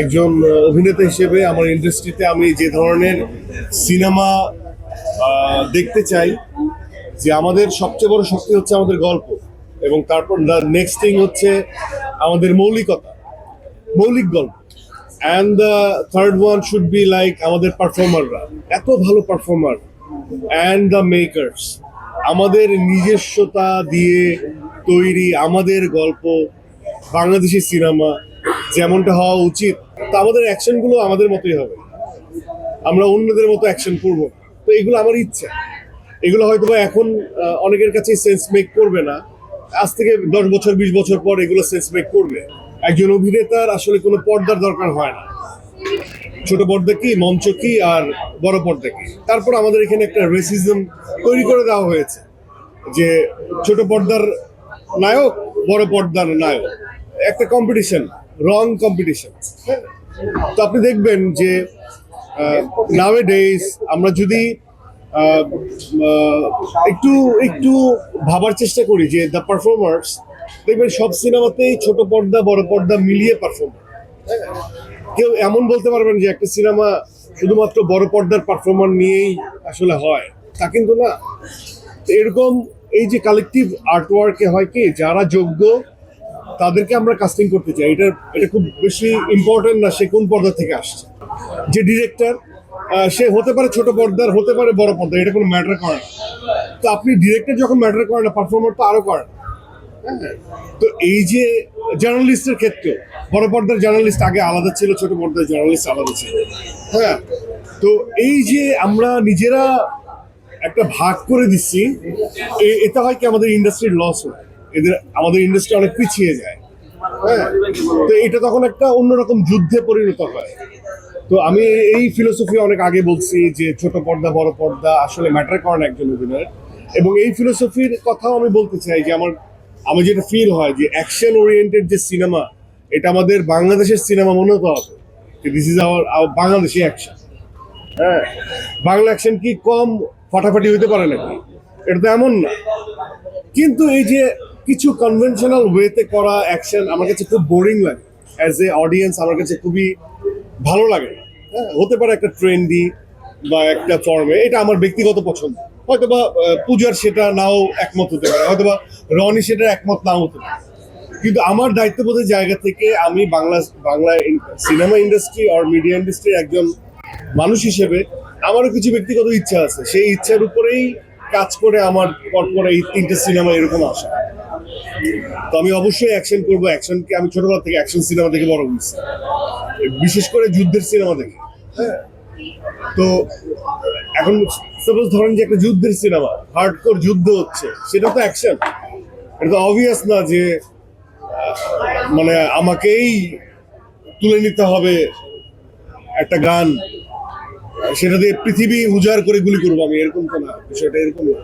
একজন অভিনেতা হিসেবে আমার ইন্ডাস্ট্রিতে আমি যে ধরনের সিনেমা দেখতে চাই, যে আমাদের সবচেয়ে বড় শক্তি হচ্ছে আমাদের গল্প, এবং তারপর নেক্সট থিং হচ্ছে আমাদের মৌলিক গল্প, and the third one should be like আমাদের পারফর্মাররা, এত ভালো পারফর্মার, অ্যান্ড দ্য মেকার্স, আমাদের নিজস্বতা দিয়ে তৈরি আমাদের গল্প, বাংলাদেশি সিনেমা যেমনটা হওয়া উচিত। তো আমাদের অ্যাকশনগুলো আমাদের মতোই হবে, আমরা অন্যদের মতো অ্যাকশন করবো। তো এগুলো আমার ইচ্ছা। এগুলো হয়তো বা এখন অনেকের কাছে সেন্স মেক করবে না, আজ থেকে 10 বছর 20 বছর পর এগুলো সেন্স মেক করবে। একজন অভিনেতার আসলে কোনো পর্দার দরকার হয় না, ছোট পর্দা কি, মঞ্চ কি, আর বড় পর্দা কি। তারপর আমাদের এখানে একটা রেসিজম তৈরি করে দেওয়া হয়েছে যে ছোট পর্দার নায়ক, বড় পর্দার নায়ক, একটা কম্পিটিশন, রং কম্পিটিশন। তো আপনি দেখবেন যে নাওএডেজ আমরা যদি একটু একটু ভাবার চেষ্টা করি যে দ্য পারফর্মার্স, দেখবেন সব সিনেমাতেই ছোট পর্দা বড় পর্দা মিলিয়ে পারফর্মার। কেউ এমন বলতে পারবেন যে একটা সিনেমা শুধুমাত্র বড় পর্দার পারফর্মার নিয়েই আসলে হয়, তা কিন্তু না। এরকম এই যে কালেকটিভ আর্টওয়ার্কে হয় কি, যারা যোগ্য তাদেরকে আমরা কাস্টিং করতে চাই। এটা খুব বেশি ইম্পর্টেন্ট না সে কোন পর্দা থেকে আসছে। যে ডিরেক্টর, সে হতে পারে ছোট পর্দার, হতে পারে বড় পর্দার, এটা কোনো ম্যাটার করে না। তো আপনি ডিরেক্টর যখন ম্যাটার করে না, পারফর্মার তো আরো করে। তো এই যে জার্নালিস্টের ক্ষেত্রে, বড় পর্দার জার্নালিস্ট আগে আলাদা ছিল, ছোট পর্দার জার্নালিস্ট আলাদা ছিল। হ্যাঁ, তো এই যে আমরা নিজেরা একটা ভাগ করে দিচ্ছি, এটা হয় কি আমাদের ইন্ডাস্ট্রির লস হয়, আমাদের ইন্ডাস্ট্রি অনেক পিছিয়ে যায়। হ্যাঁ, তো এটা তখন একটা অন্যরকম যুদ্ধে পরিণত হয়। তো আমি এই ফিলোসফি অনেক আগে বলছি যে ছোট পর্দা বড় পর্দা আসলে ম্যাটার করে না একজন অভিনয়ের। এবং এই ফিলোসফির কথাও আমি বলতে চাই যে আমার যেটা ফিল হয় যে অ্যাকশন ওরিয়েন্টেড যে সিনেমা, এটা আমাদের বাংলাদেশের সিনেমা মনে হতে হবে। This is our Bangladeshi action. হ্যাঁ, বাংলা অ্যাকশন কি কম ফাটাফাটি হইতে পারে নাকি? এটা তো এমন না। কিন্তু এই যে কিছু কনভেনশনাল ওয়েতে করা অ্যাকশন আমার কাছে খুব বোরিং লাগে। অ্যাজ এ অডিয়েন্স আমার কাছে খুবই ভালো লাগে না। হ্যাঁ, হতে পারে একটা ট্রেন্ডি বা একটা ফর্মে, এটা আমার ব্যক্তিগত পছন্দ। হয়তোবা পূজার সেটা নাও একমত হতে পারে, হয়তোবা রনি সেটা একমত নাও হতে পারে। কিন্তু আমার দায়িত্ববোধের জায়গা থেকে আমি বাংলা সিনেমা ইন্ডাস্ট্রি আর মিডিয়া ইন্ডাস্ট্রির একজন মানুষ হিসেবে আমারও কিছু ব্যক্তিগত ইচ্ছা আছে। সেই ইচ্ছার উপরেই কাজ করে আমার পরপর এই 3টে সিনেমা এরকম আসা। তো আমি অবশ্যই অ্যাকশন করবো। অ্যাকশনকে আমি ছোটবেলা থেকে অ্যাকশন সিনেমা দেখে বড় হয়েছি, বিশেষ করে যুদ্ধের সিনেমা দেখে। হ্যাঁ, তো এখন সাপোজ ধরেন যে একটা যুদ্ধের সিনেমা, হার্ডকোর যুদ্ধ হচ্ছে, সেটা তো অ্যাকশন। এটা তো অবভিয়াস না যে মানে আমাকেই তুলে নিতে হবে একটা গান, সেটা দিয়ে পৃথিবী উজাড় করে গুলি করবো আমি, এরকম তো না, বিষয়টা এরকম না।